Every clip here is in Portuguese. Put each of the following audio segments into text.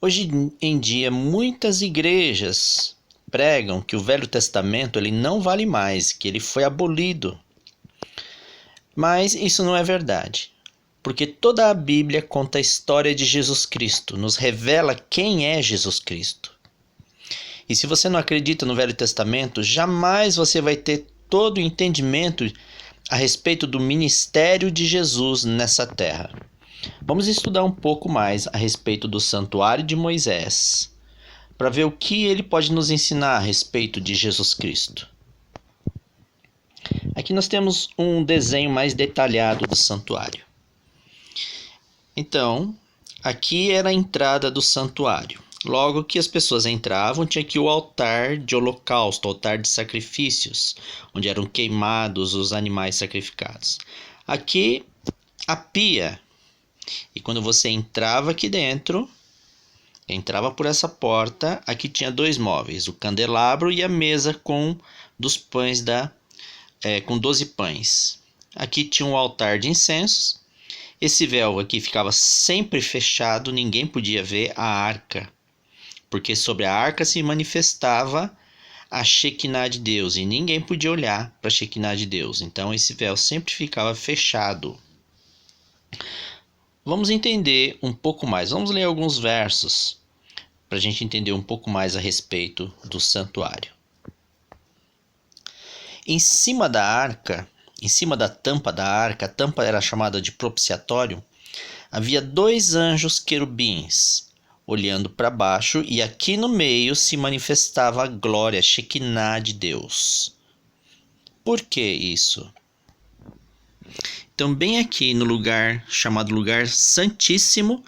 Hoje em dia, muitas igrejas pregam que o Velho Testamento ele não vale mais, que ele foi abolido. Mas isso não é verdade, porque toda a Bíblia conta a história de Jesus Cristo, nos revela quem é Jesus Cristo. E se você não acredita no Velho Testamento, jamais você vai ter todo o entendimento a respeito do ministério de Jesus nessa terra. Vamos estudar um pouco mais a respeito do santuário de Moisés, para ver o que ele pode nos ensinar a respeito de Jesus Cristo. Aqui nós temos um desenho mais detalhado do santuário. Então, aqui era a entrada do santuário. Logo que as pessoas entravam, tinha aqui o altar de holocausto, o altar de sacrifícios, onde eram queimados os animais sacrificados. Aqui, a pia. E quando você entrava aqui dentro, entrava por essa porta, aqui tinha dois móveis, o candelabro e a mesa com 12 pães. Aqui tinha um altar de incensos. Esse véu aqui ficava sempre fechado, ninguém podia ver a arca, porque sobre a arca se manifestava a Shekinah de Deus e ninguém podia olhar para a Shekinah de Deus. Então esse véu sempre ficava fechado. Vamos entender um pouco mais. Vamos ler alguns versos para a gente entender um pouco mais a respeito do santuário. Em cima da arca, em cima da tampa da arca, a tampa era chamada de propiciatório, havia 2 anjos querubins olhando para baixo, e aqui no meio se manifestava a glória, a Shekinah de Deus. Por que isso? Então, bem aqui no lugar chamado lugar santíssimo,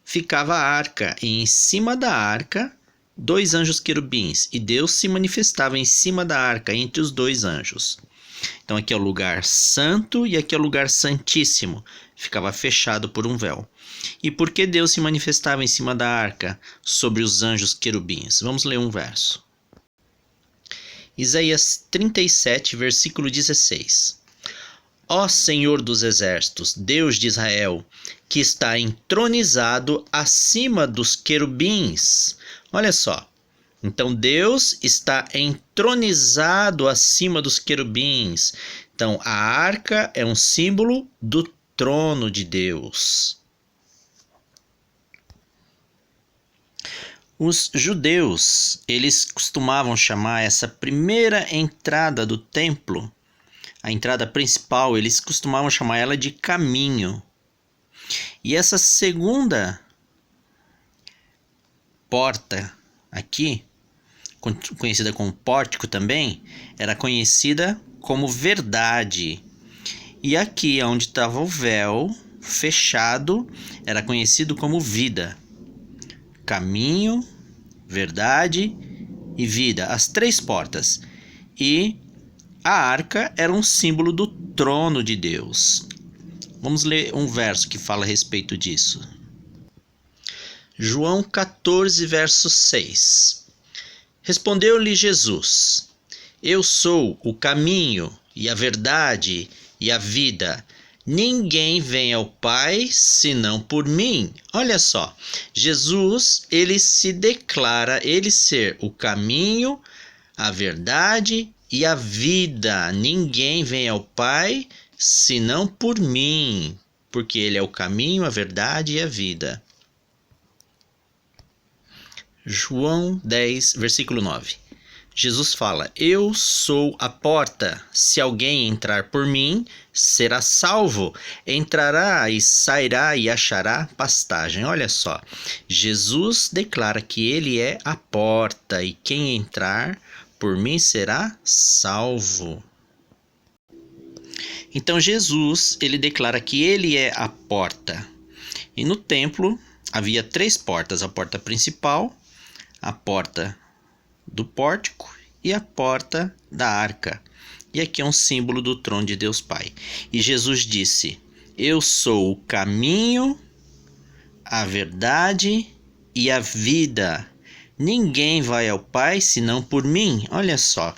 ficava a arca, e em cima da arca, 2 anjos querubins, e Deus se manifestava em cima da arca, entre os 2 anjos. Então aqui é o lugar santo e aqui é o lugar santíssimo, ficava fechado por um véu. E por que Deus se manifestava em cima da arca, sobre os anjos querubins? Vamos ler um verso. Isaías 37, versículo 16. Ó Senhor dos exércitos, Deus de Israel, que está entronizado acima dos querubins. Olha só. Então Deus está entronizado acima dos querubins. Então a arca é um símbolo do trono de Deus. Os judeus, eles costumavam chamar essa primeira entrada do templo, a entrada principal, eles costumavam chamar ela de caminho. E essa segunda porta aqui, conhecida como pórtico também, era conhecida como verdade. E aqui, onde estava o véu fechado, era conhecido como vida. Caminho, verdade e vida, as 3 portas. E a arca era um símbolo do trono de Deus. Vamos ler um verso que fala a respeito disso. João 14, verso 6. Respondeu-lhe Jesus: Eu sou o caminho e a verdade e a vida. Ninguém vem ao Pai senão por mim. Olha só, Jesus, ele se declara ele ser o caminho, a verdade e a vida. Ninguém vem ao Pai senão por mim, porque ele é o caminho, a verdade e a vida. João 10, versículo 9. Jesus fala: Eu sou a porta. Se alguém entrar por mim, será salvo. Entrará e sairá e achará pastagem. Olha só, Jesus declara que ele é a porta e quem entrar por mim será salvo. Então Jesus, ele declara que ele é a porta. E no templo havia 3 portas: a porta principal, a porta do pórtico e a porta da arca. E aqui é um símbolo do trono de Deus Pai. E Jesus disse: Eu sou o caminho, a verdade e a vida. Ninguém vai ao Pai senão por mim. Olha só,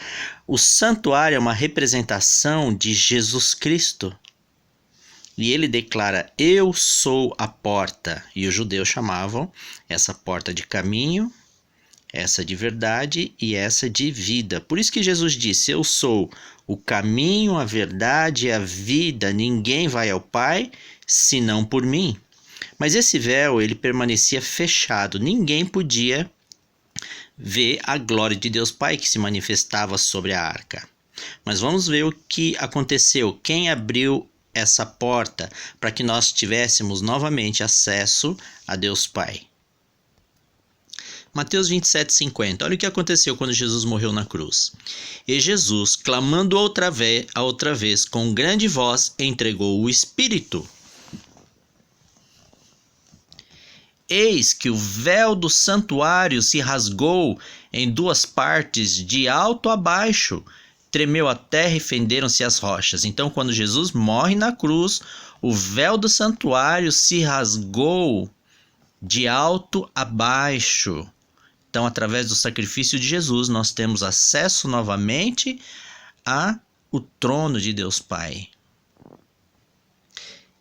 o santuário é uma representação de Jesus Cristo. E ele declara: Eu sou a porta. porta, e os judeus chamavam essa porta de caminho, essa de verdade e essa de vida. Por isso que Jesus disse: eu sou o caminho, a verdade e a vida. Ninguém vai ao Pai senão por mim. Mas esse véu, ele permanecia fechado. Ninguém podia ver a glória de Deus Pai que se manifestava sobre a arca. Mas vamos ver o que aconteceu. Quem abriu essa porta para que nós tivéssemos novamente acesso a Deus Pai? Mateus 27:50. Olha o que aconteceu quando Jesus morreu na cruz. E Jesus, clamando outra vez com grande voz, entregou o Espírito. Eis que o véu do santuário se rasgou em duas partes, de alto a baixo. Tremeu a terra e fenderam-se as rochas. Então, quando Jesus morre na cruz, o véu do santuário se rasgou de alto a baixo. Então, através do sacrifício de Jesus, nós temos acesso novamente ao trono de Deus Pai.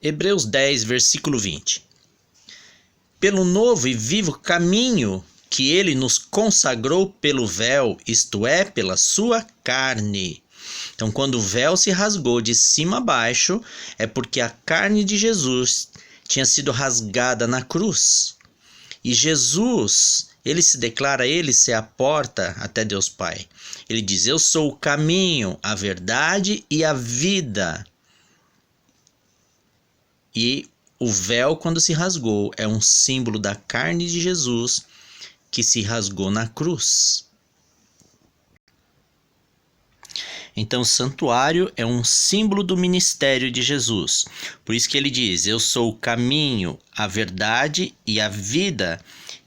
Hebreus 10, versículo 20. Pelo novo e vivo caminho que ele nos consagrou pelo véu, isto é, pela sua carne. Então, quando o véu se rasgou de cima a baixo, é porque a carne de Jesus tinha sido rasgada na cruz. E Jesus, ele se declara ele ser a porta até Deus Pai. Ele diz: eu sou o caminho, a verdade e a vida. E o véu, quando se rasgou, é um símbolo da carne de Jesus que se rasgou na cruz. Então, o santuário é um símbolo do ministério de Jesus. Por isso que ele diz: eu sou o caminho, a verdade e a vida.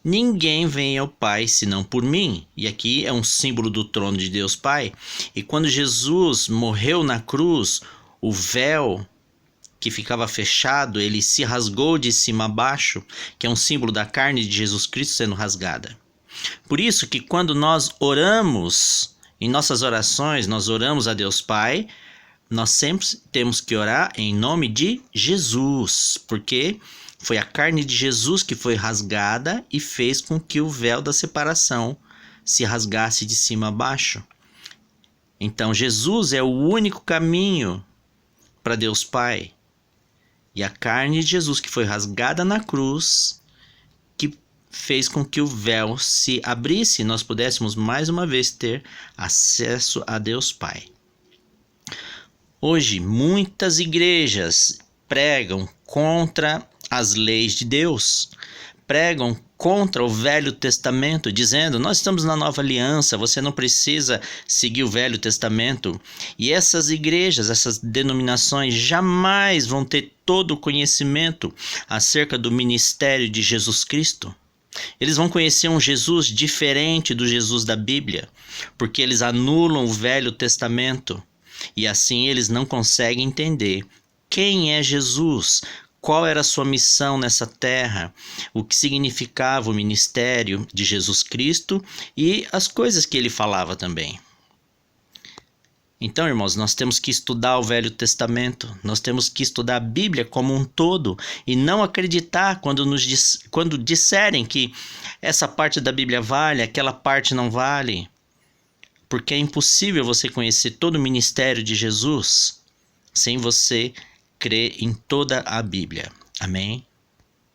Ninguém vem ao Pai senão por mim. E aqui é um símbolo do trono de Deus Pai. E quando Jesus morreu na cruz, o véu que ficava fechado, ele se rasgou de cima a baixo, que é um símbolo da carne de Jesus Cristo sendo rasgada. Por isso que quando nós oramos, em nossas orações, nós oramos a Deus Pai, nós sempre temos que orar em nome de Jesus, porque foi a carne de Jesus que foi rasgada e fez com que o véu da separação se rasgasse de cima a baixo. Então, Jesus é o único caminho para Deus Pai. E a carne de Jesus que foi rasgada na cruz, que fez com que o véu se abrisse e nós pudéssemos mais uma vez ter acesso a Deus Pai. Hoje, muitas igrejas pregam contra as leis de Deus, pregam contra o Velho Testamento, dizendo: nós estamos na Nova Aliança, você não precisa seguir o Velho Testamento. E essas igrejas, essas denominações jamais vão ter todo o conhecimento acerca do ministério de Jesus Cristo. Eles vão conhecer um Jesus diferente do Jesus da Bíblia, porque eles anulam o Velho Testamento e assim eles não conseguem entender quem é Jesus, qual era a sua missão nessa terra, o que significava o ministério de Jesus Cristo e as coisas que ele falava também. Então, irmãos, nós temos que estudar o Velho Testamento, nós temos que estudar a Bíblia como um todo e não acreditar quando disserem que essa parte da Bíblia vale, aquela parte não vale, porque é impossível você conhecer todo o ministério de Jesus sem você crer em toda a Bíblia. Amém?